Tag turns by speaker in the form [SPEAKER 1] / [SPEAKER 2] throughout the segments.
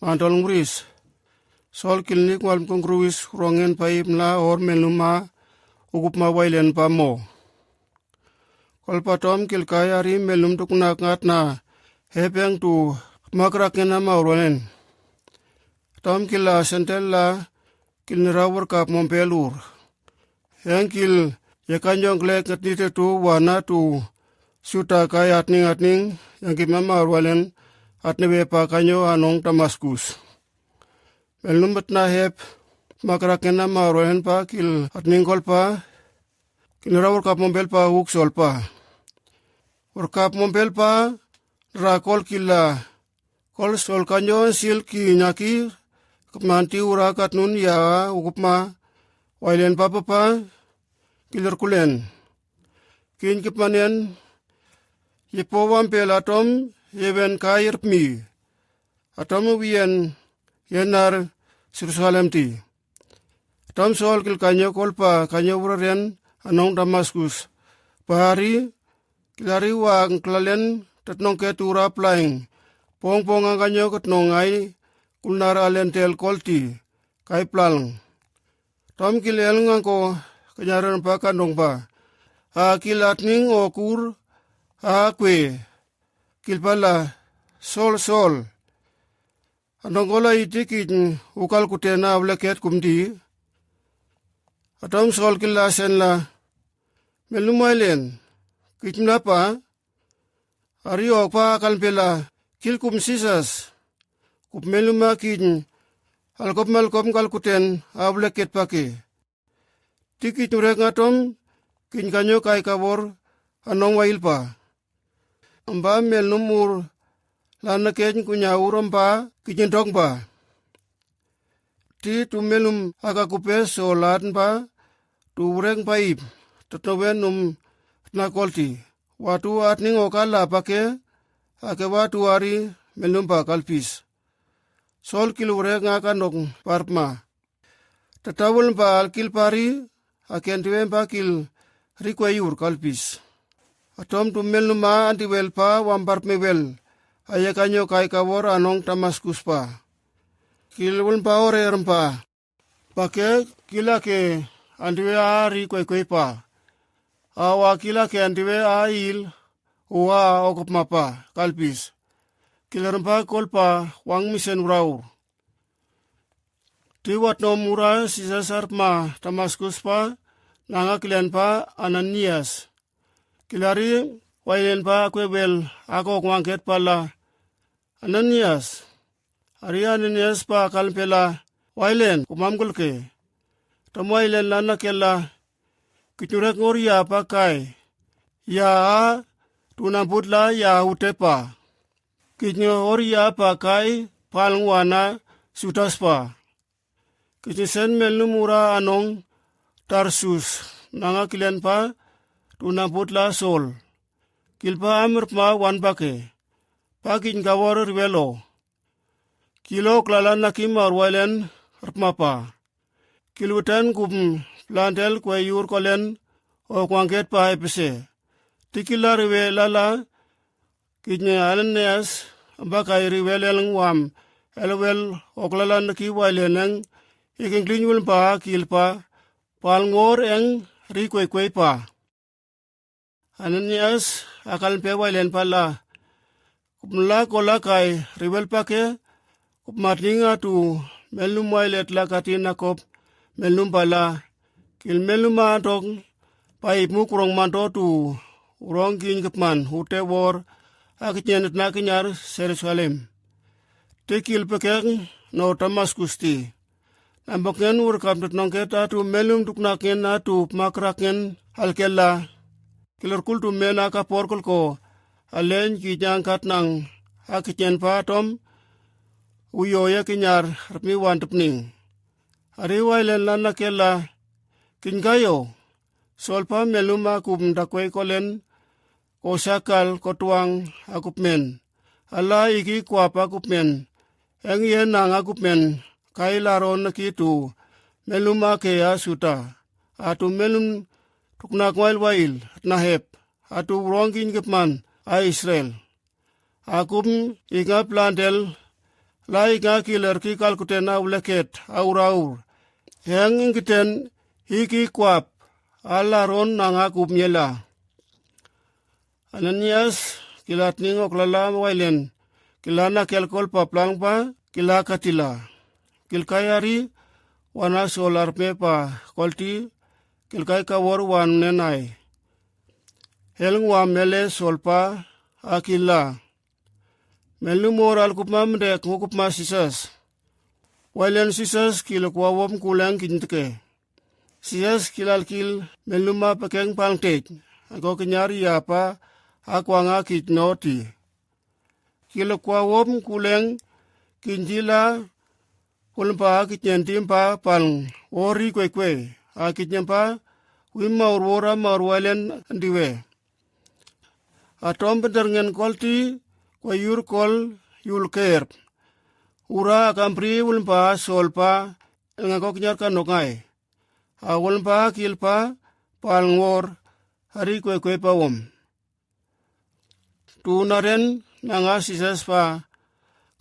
[SPEAKER 1] Antol ngris. Sol kilnik wal kongruis rongen paip la or meluma ugup ma wailen pa mo. Kol patom kil kayari melum tukna ngat na hepeng tu makrakena maurwanen. Tom kila sentella kil nirawar kap mompelur. Yang kil yakanjong klek ngatnite tu wana tu suta kaya atning yang kimama maurwalen atnewe pa kanyo anong Damaskus. Melum betna hep makrakena maurwanen pa kil atning kolpa kil nirawar kap mompel pa uksol pa. Urkap mompel pa rakol kila kol sol kanyo sil ki nyaki kemanti urakat nun ya ukupma wailen papa kiler kulen kin kipmanen yepo wampel atom yeven kair mi atom wien yenar Jerusalem ti atom sol kil kanyo kolpa kanyo uraren anong Damaskus pahari kilari wang klalen tatnong ketura plaing pong ang kanyo katnong ay kulnar alentel kolti kai plalang tom kilel ngangko kanyaran pa kanong pa a kilatning okur a kwe kilpala sol anong kola itikin ukal kutena avleket kumdi atom sol kilasen la melumailen kitna pa ariok pa kalpela kilkum sisas kup meluma kin alkop malkom kalkuten avleket pake tikit nurek ngatom kin kanyo kai kabor anong wail pa amba melumur lanaken kunya urom pa kijentong pa ti tu melum akakupes o laten pa tu ureng paip tatowen na kolti watu atning okala pake ake watu ari melum pa kalpis sol kilure ngakanong parma tatawul pa alkil pari aken tuwen pa kil rikwayur kalpis atom tu meluma antiwel pa wampar mewel ayakanyo kai kawor anong Damaskus pa kilun pa ore rempa pake kila ke antiwe ari kway pa awa kila ke antiwe ail uwa okop mapa kalpis kilarempa kolpa wang misen uraur tiwat no mura sisasar ma Damaskus pa nanga kilian pa Ananias kilari wailen pa kwebel ako kwangket pala Ananias Ananias pa kalpela wailen kumamgul ke tamwailen lana kela kiturek ngoria pa kai ya tunabutla ya utepa kitnyo oria pa kai palngwana sutaspa kitisen melumura anong Tarsus nanga kilian pa tunabutla sol kilpa amir pa wan pake pakin kawar rivelo kilo klalan nakim arwailen rpmapa kilutan kum plantel kwe yur kolen o kwangket pa epese tikila riwe lala kitnya Ananias bakai riweleng wam elwel oklalan ki waileneng iking klinyul pa kilpa palngor eng rikway pa Ananias akal pe wailen pala kumla kola kai riwel pake kupmatninga tu melum wailet lakatina kop melum pala kil meluma tong paip mukurong manto tu urong kin kepman hute wor akityenet na kinyar Jerusalem tekil pekeng no Damaskus ti namboken urkap nongket atu melum tuknaken atu makraken alkela kilorkul tu mena kaporkul ko alen kijangkat nang akityen patom uyoya kinyar rmi wantupning ariwailen lana kela kingayo solpa meluma kum dakway kolen ko sakal kotuang akupmen ala iki kwapa akupmen eng yen nang akupmen kai laron nakitu meluma ke asuta atu melum tuknak wail nahep atu wrongin kipman a Israel akum inga plantel lai nga kiler ki kalkuten au leket aur heng ingiten hiki kwap alaron nanga kupnyela Ananias kilat ningok lala wailen kilana kelkol paplang pa kila katila kilkayari wana solar pepa kolti kilkai kawor wan nenai helng wa mele solpa akila melu moral kupma mdek ngukupma sisas wailen sisas kilokwa wom kulang kintike sisas kilalkil meluma pakeng pangtej ako kenyari apa akwanga kitnoti kilokwa wom kulang kinjila kulpa kitnyentimpa pal ori kwekwe akitnyempa wimma urwora marwalen ndiwe atom bendergen kolti kwa yur kol yulker ura kampri ulpa solpa ngakok nyar kanokai awulpa kilpa palngor hari kwe pawom tunaren nanga sisas pa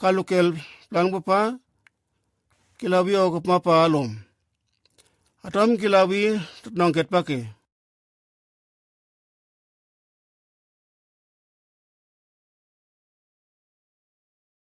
[SPEAKER 1] kalukel plan pa kilawi o pa alom atom kilawi nongket pake